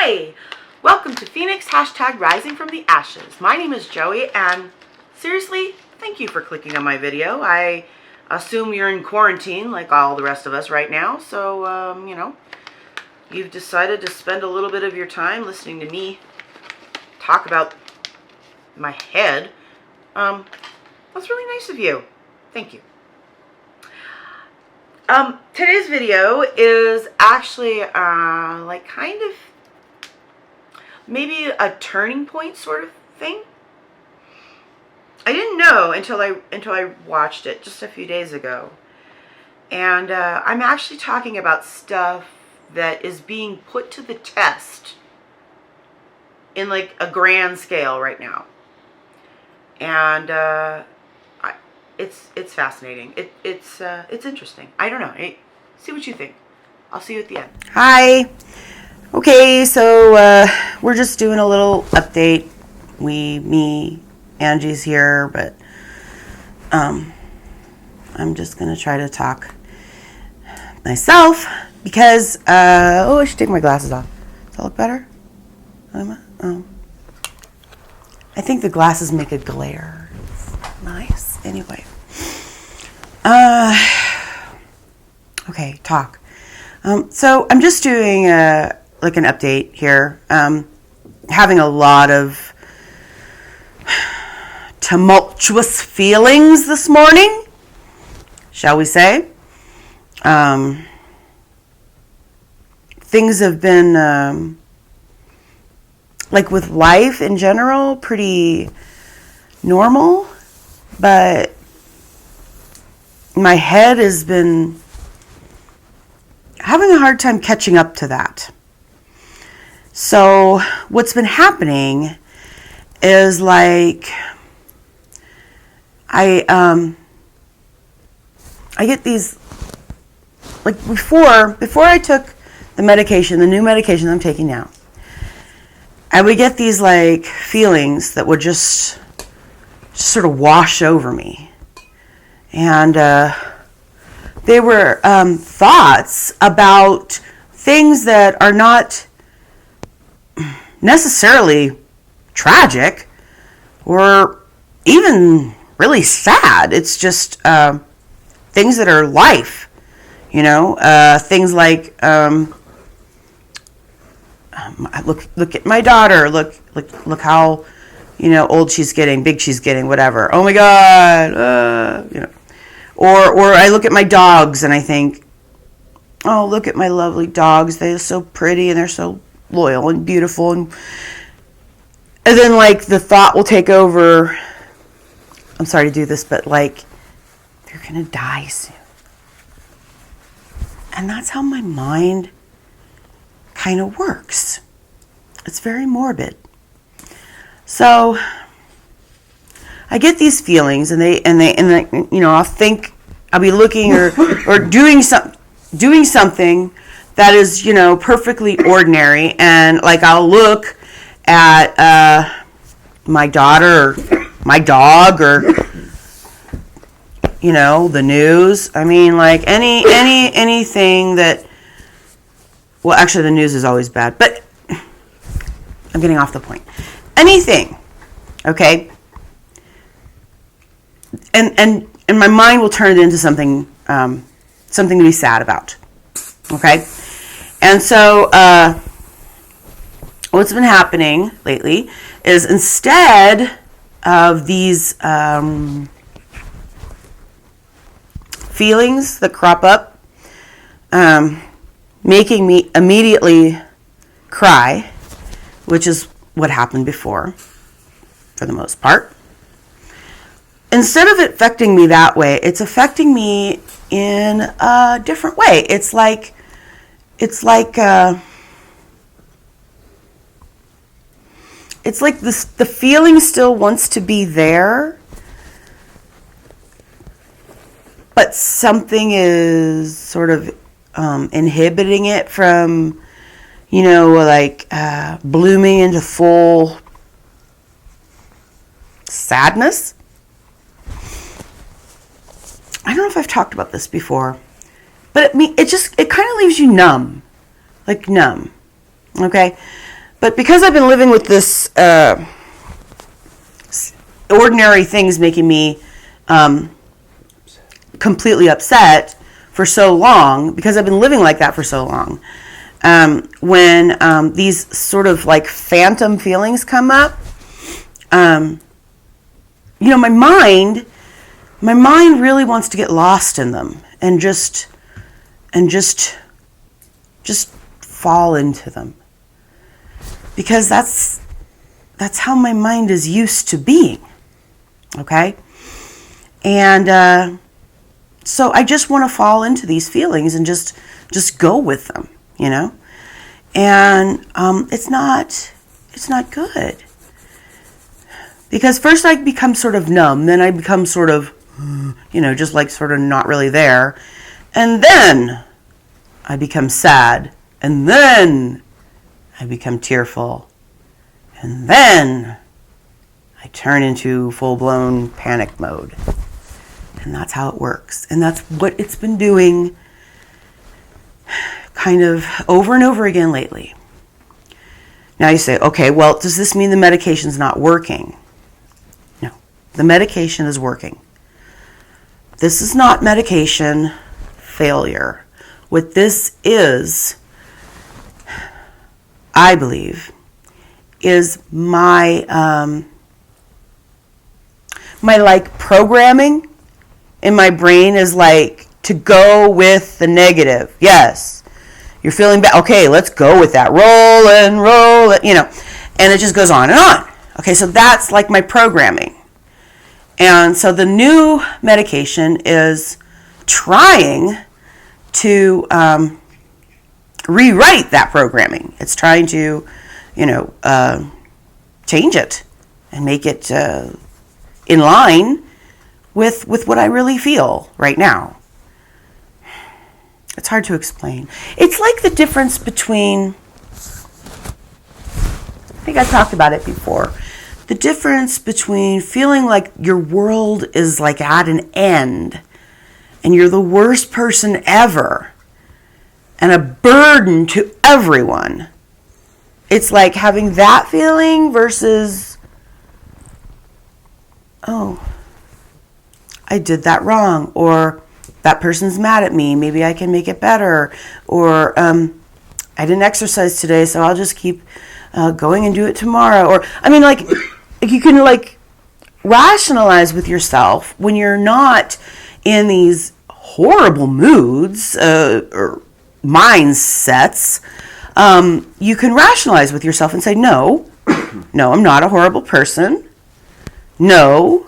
Hi! Welcome to Phoenix #Rising from the Ashes. My name is Joey, and seriously, thank you for clicking on my video. I assume you're in quarantine like all the rest of us right now, so, you've decided to spend a little bit of your time listening to me talk about my head. That's really nice of you. Thank you. Today's video is actually, like kind of maybe a turning point sort of thing. I didn't know until I watched it just a few days ago. And, I'm actually talking about stuff that is being put to the test in like a grand scale right now. And, it's fascinating. It's interesting. I don't know. See what you think. I'll see you at the end. Hi. Okay, so we're just doing a little update. Angie's here, but I'm just gonna try to talk myself because I should take my glasses off. Does that look better? I think the glasses make a glare. It's nice. Anyway. Okay, talk. So I'm just doing like an update here. Having a lot of tumultuous feelings this morning, shall we say. Things have been, like with life in general, pretty normal, but my head has been having a hard time catching up to that. So what's been happening is like I get these, like before I took the medication, the new medication I'm taking now, I would get these like feelings that would just sort of wash over me. And they were thoughts about things that are not necessarily tragic or even really sad. It's just things that are life, things like look at my daughter, look how old she's getting, big she's getting, whatever. Oh my God, Or I look at my dogs and I think, oh, look at my lovely dogs. They're so pretty and they're so loyal and beautiful. And then like the thought will take over. I'm sorry to do this, but like they're going to die soon. And that's how my mind kind of works. It's very morbid. So I get these feelings, and I'll be looking or doing something that is, perfectly ordinary, and like I'll look at my daughter or my dog or the news. I mean, like anything that. Well, actually, the news is always bad, but I'm getting off the point. Anything, okay. And my mind will turn it into something to be sad about, okay? And so what's been happening lately is instead of these feelings that crop up, making me immediately cry, which is what happened before, for the most part. Instead of it affecting me that way, it's affecting me in a different way. It's like the feeling still wants to be there, but something is sort of inhibiting it from, blooming into full sadness. I don't know if I've talked about this before, but it kind of leaves you numb, okay? But because I've been living with this ordinary things making me completely upset for so long, because I've been living like that for so long, when these sort of like phantom feelings come up, my mind really wants to get lost in them and just fall into them, because that's how my mind is used to being. Okay? And so I just want to fall into these feelings and just go with them, And it's not good. Because first I become sort of numb, then I become sort of, just like sort of not really there. And then I become sad. And then I become tearful. And then I turn into full-blown panic mode. And that's how it works. And that's what it's been doing kind of over and over again lately. Now you say, okay, well, does this mean the medication's not working? No, the medication is working. This is not medication failure. What this is, I believe, is my like programming in my brain is like to go with the negative. Yes, you're feeling bad. Okay, let's go with that. Roll it, and it just goes on and on. Okay, so that's like my programming. And so the new medication is trying to rewrite that programming. It's trying to, change it and make it in line with what I really feel right now. It's hard to explain. It's like the difference between, I think I talked about it before, the difference between feeling like your world is like at an end and you're the worst person ever and a burden to everyone. It's like having that feeling versus, oh, I did that wrong, or that person's mad at me, maybe I can make it better, or I didn't exercise today, so I'll just keep going and do it tomorrow. Or you can rationalize with yourself when you're not in these horrible moods or mindsets. You can rationalize with yourself and say, no, I'm not a horrible person. No,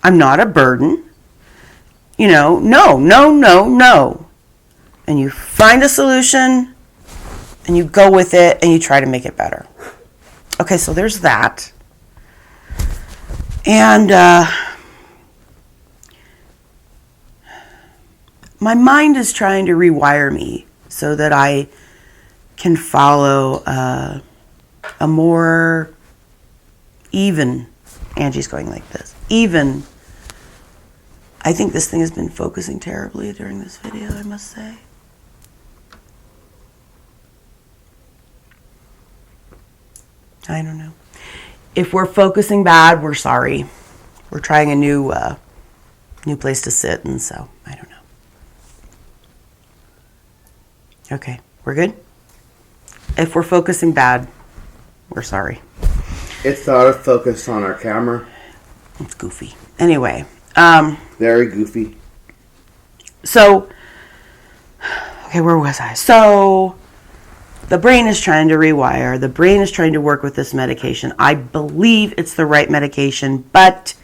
I'm not a burden. No. And you find a solution and you go with it and you try to make it better. Okay, so there's that. And my mind is trying to rewire me so that I can follow a more even, Angie's going like this, even. I think this thing has been focusing terribly during this video, I must say. I don't know. If we're focusing bad, we're sorry. We're trying a new place to sit, and so, I don't know. Okay, we're good? If we're focusing bad, we're sorry. It's out of focus on our camera. It's goofy. Anyway. Very goofy. So, okay, where was I? So, the brain is trying to rewire. The brain is trying to work with this medication. I believe it's the right medication, but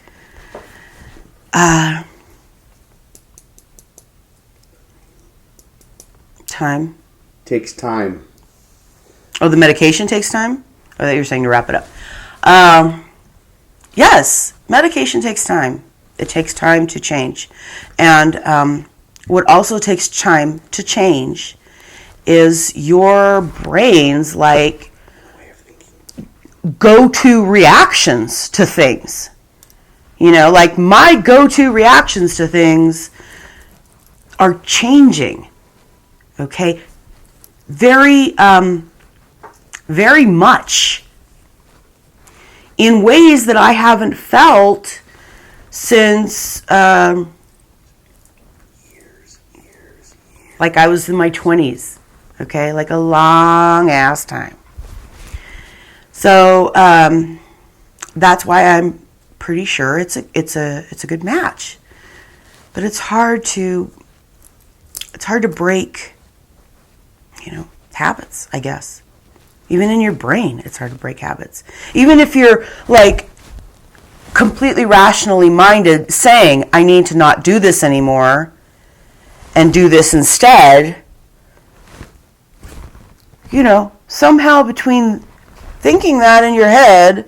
time. Takes time. Oh, the medication takes time? Or that you're saying to wrap it up. Yes, medication takes time. It takes time to change. And what also takes time to change is your brain's go-to reactions to things. My go-to reactions to things are changing. Okay? Very very much in ways that I haven't felt since like I was in my 20s, okay, like a long ass time. So that's why I'm pretty sure it's a good match. But it's hard to break, habits, I guess. Even in your brain, it's hard to break habits. Even if you're like completely rationally minded saying, I need to not do this anymore and do this instead, somehow between thinking that in your head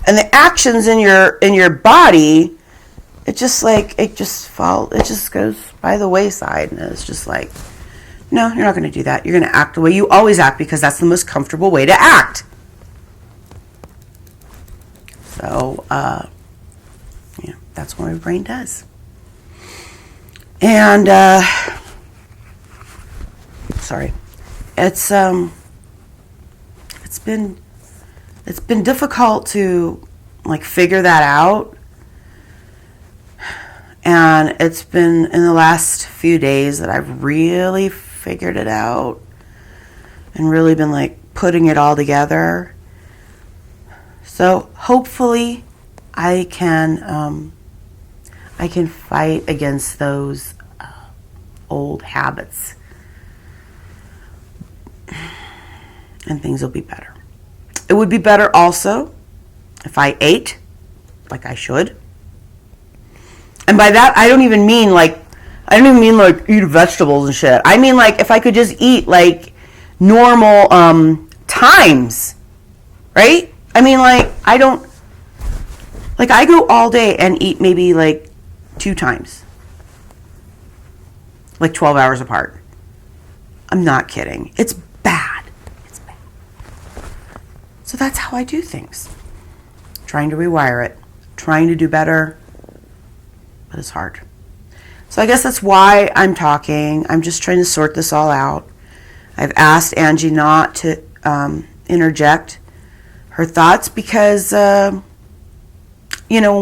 and the actions in your body, it just goes by the wayside, and it's just like, no, you're not going to do that. You're going to act the way you always act because that's the most comfortable way to act. So, that's what my brain does. And, sorry, it's been difficult to figure that out. And it's been in the last few days that I've really figured it out and really been putting it all together. So hopefully I can fight against those old habits and things will be better. It would be better also if I ate like I should. And by that, I don't even mean eat vegetables and shit. I mean if I could just eat normal times, right? I mean I don't, I go all day and eat maybe 2 times. 12 hours apart. I'm not kidding. It's bad. It's bad. So that's how I do things. Trying to rewire it. Trying to do better. But it's hard. So I guess that's why I'm talking. I'm just trying to sort this all out. I've asked Angie not to interject her thoughts because, when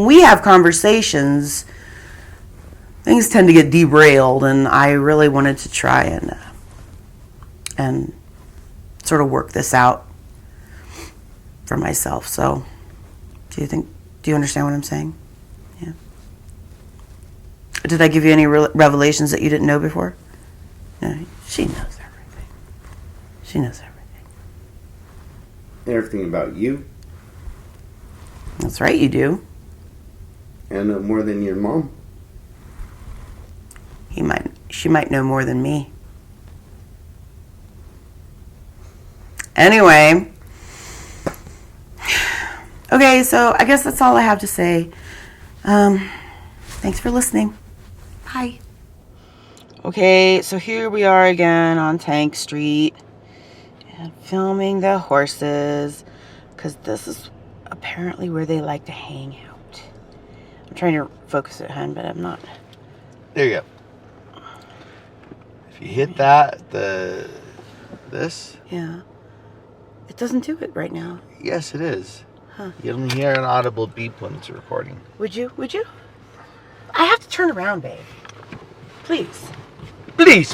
we have conversations, things tend to get derailed, and I really wanted to try and sort of work this out for myself. So, do you understand what I'm saying? Yeah. Did I give you any revelations that you didn't know before? No, she knows everything. She knows everything. Everything about you. That's right, you do. I know more than your mom. She might know more than me. Anyway. Okay, so I guess that's all I have to say. Thanks for listening. Bye. Okay, so here we are again on Tank Street and filming the horses because this is apparently where they like to hang out. I'm trying to focus it, hun, but I'm not. There you go. If you hit that, this. Yeah. It doesn't do it right now. Yes, it is. Huh. You only hear an audible beep when it's recording. Would you? I have to turn around, babe. Please. Please.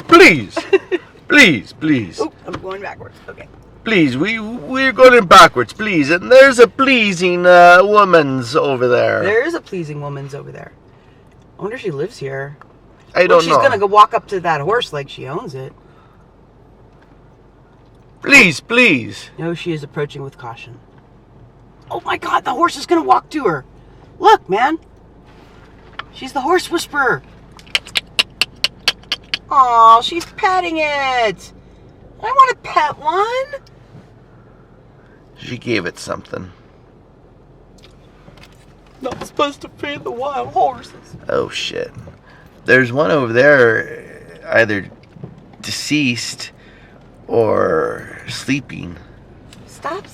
Please. Oh, I'm going backwards. Okay. Please, we're going backwards, please. And there's a pleasing woman's over there. There is a pleasing woman's over there. I wonder if she lives here. I don't know. She's going to go walk up to that horse like she owns it. Please. No, she is approaching with caution. Oh my God, the horse is going to walk to her. Look, man. She's the horse whisperer. Aw, she's petting it. I want to pet one. She gave it something. Not supposed to feed the wild horses. Oh, shit. There's one over there, either deceased or sleeping. Stop.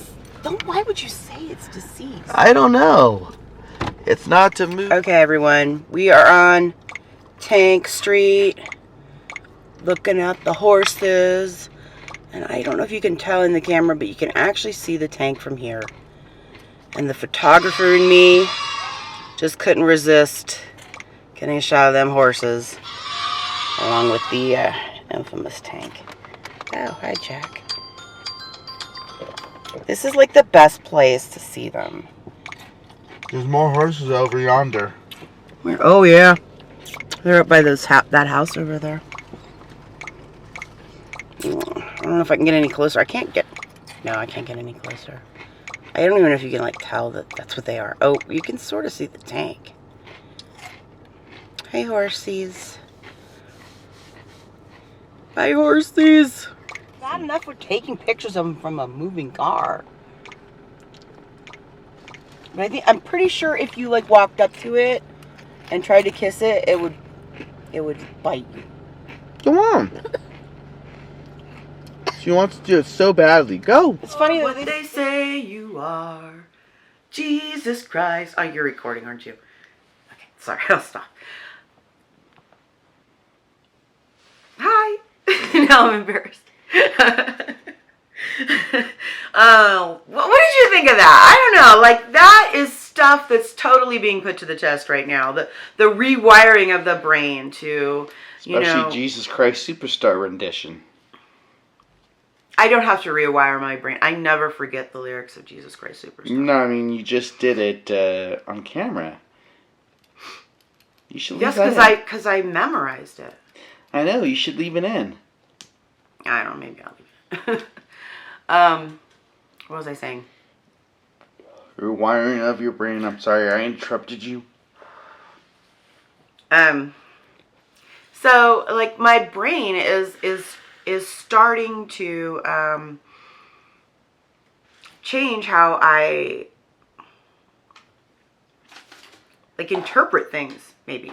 Why would you say it's deceased? I don't know. It's not to move. Okay, everyone. We are on Tank Street, looking at the horses. And I don't know if you can tell in the camera, but you can actually see the tank from here. And the photographer in me just couldn't resist getting a shot of them horses, along with the infamous tank. Oh, hi, Jack. This is like the best place to see them. There's more horses over yonder. Where? Oh, yeah. They're up by that house over there. I don't know if I can get any closer. I can't get any closer. I don't even know if you can like tell that that's what they are. Oh, you can sort of see the tank. Hey, horsies. Hi, horsies. Not enough with taking pictures of them from a moving car. But I'm pretty sure if you like walked up to it and tried to kiss it, it would bite you. Come on. She wants to do it so badly. Go. It's funny what they say you are. Jesus Christ. Oh, you're recording, aren't you? Okay, sorry, I'll stop. Hi. Now I'm embarrassed. What did you think of that? I don't know. Like, that is stuff that's totally being put to the test right now. The rewiring of the brain to, Especially Jesus Christ Superstar rendition. I don't have to rewire my brain. I never forget the lyrics of Jesus Christ Superstar. No, I mean, you just did it on camera. You should leave that in. Because I memorized it. I know, you should leave it in. I don't know, maybe I'll leave it. What was I saying? Rewiring of your brain. I'm sorry, I interrupted you. So, like, my brain is starting to change how I like interpret things, maybe.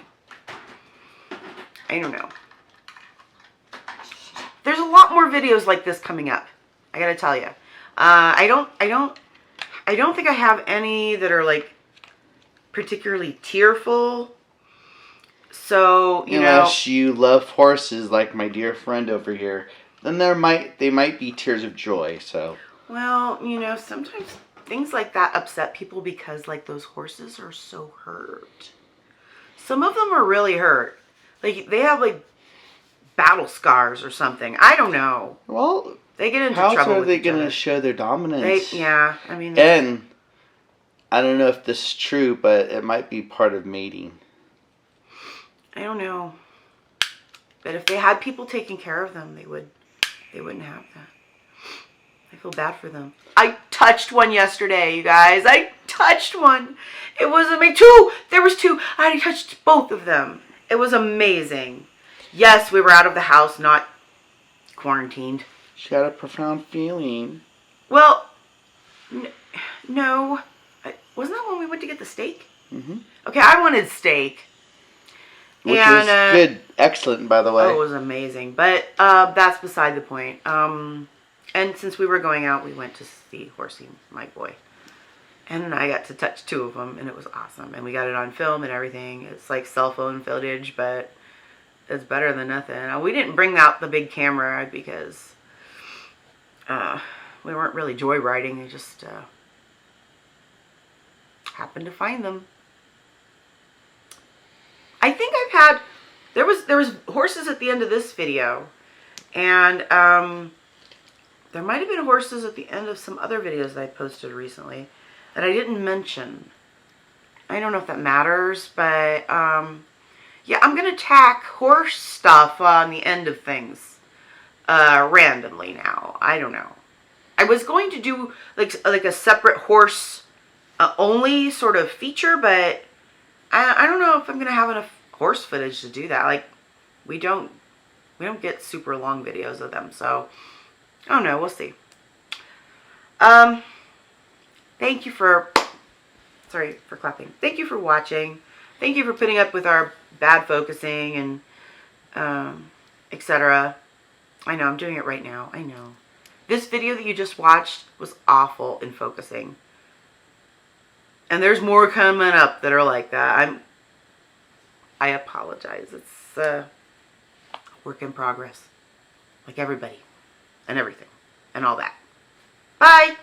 I don't know. There's a lot more videos like this coming up. I gotta tell you. I don't think I have any that are like particularly tearful. So, Unless you love horses like my dear friend over here, then they might be tears of joy, so. Well, sometimes things like that upset people because like those horses are so hurt. Some of them are really hurt. Like they have like battle scars or something. I don't know. Well, they get into how trouble are with they each going other. to show their dominance? I mean. And I don't know if this is true, but it might be part of mating. I don't know. But if they had people taking care of them, they wouldn't have that. I feel bad for them. I touched one yesterday, you guys. I touched one. It was amazing. Two. There was two. I touched both of them. It was amazing. Yes, we were out of the house, not quarantined. She had a profound feeling. Well, no. Wasn't that when we went to get the steak? Mm-hmm. Okay, I wanted steak. Which was good. Excellent, by the way. Oh, it was amazing. But that's beside the point. And since we were going out, we went to see Horsey, my boy. And I got to touch two of them, and it was awesome. And we got it on film and everything. It's like cell phone footage, but it's better than nothing. We didn't bring out the big camera because we weren't really joyriding. We just happened to find them. I think I've had, there was horses at the end of this video, and there might have been horses at the end of some other videos that I posted recently that I didn't mention. I don't know if that matters, but yeah, I'm going to tack horse stuff on the end of things randomly now. I don't know. I was going to do like a separate horse only sort of feature, but I don't know if I'm going to have enough horse footage to do that. Like, we don't get super long videos of them, so I don't know. We'll see. Thank you for, sorry for clapping. Thank you for watching. Thank you for putting up with our bad focusing and etc. I know, I'm doing it right now. I know. This video that you just watched was awful in focusing. And there's more coming up that are like that. I apologize. It's a work in progress. Like everybody. and everything and all that. Bye.